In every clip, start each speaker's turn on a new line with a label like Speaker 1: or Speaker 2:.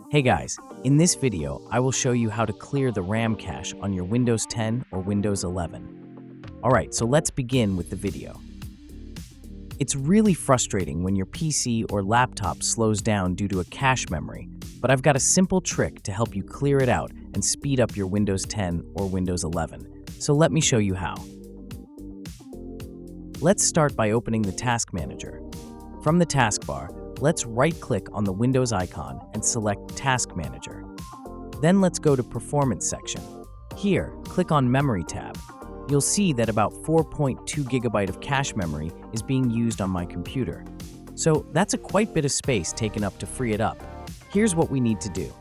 Speaker 1: Hey guys, in this video, I will show you how to clear the RAM cache on your Windows 10 or Windows 11. Alright, so let's begin with the video. It's really frustrating when your PC or laptop slows down due to a cache memory, but I've got a simple trick to help you clear it out and speed up your Windows 10 or Windows 11. So let me show you how. Let's start by opening the Task Manager. From the taskbar, let's right-click on the Windows icon and select Task Manager. Then let's go to Performance section. Here, click on Memory tab. You'll see that about 4.2 GB of cache memory is being used on my computer. So that's a quite bit of space taken up to free it up. Here's what we need to do.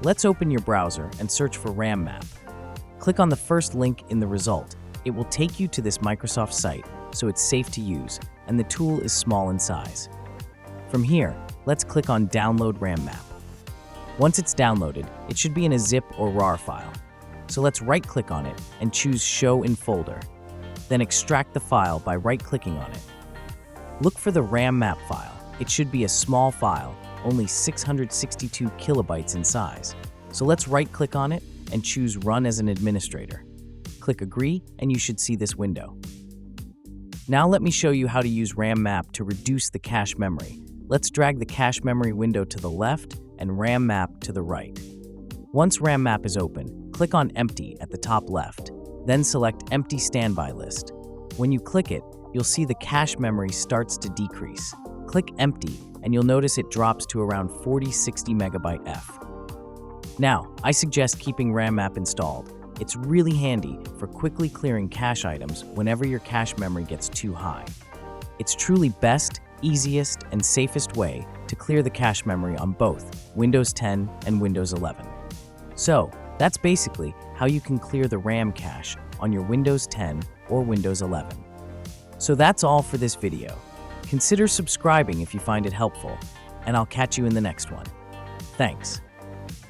Speaker 1: Let's open your browser and search for RAM map. Click on the first link in the result. It will take you to this Microsoft site, so it's safe to use, and the tool is small in size. From here, let's click on Download RAM Map. Once it's downloaded, it should be in a zip or RAR file. So let's right-click on it and choose Show in Folder. Then extract the file by right-clicking on it. Look for the RAM map file. It should be a small file, only 662 kilobytes in size. So let's right-click on it and choose Run as an Administrator. Click Agree, and you should see this window. Now let me show you how to use RAM map to reduce the cache memory. Let's drag the cache memory window to the left and RAM map to the right. Once RAM map is open, click on Empty at the top left, then select Empty Standby List. When you click it, you'll see the cache memory starts to decrease. Click Empty and you'll notice it drops to around 4060 megabyte F. Now, I suggest keeping RAM map installed. It's really handy for quickly clearing cache items whenever your cache memory gets too high. It's truly best, easiest, and safest way to clear the cache memory on both Windows 10 and Windows 11. So, that's basically how you can clear the RAM cache on your Windows 10 or Windows 11. So that's all for this video. Consider subscribing if you find it helpful, and I'll catch you in the next one. Thanks.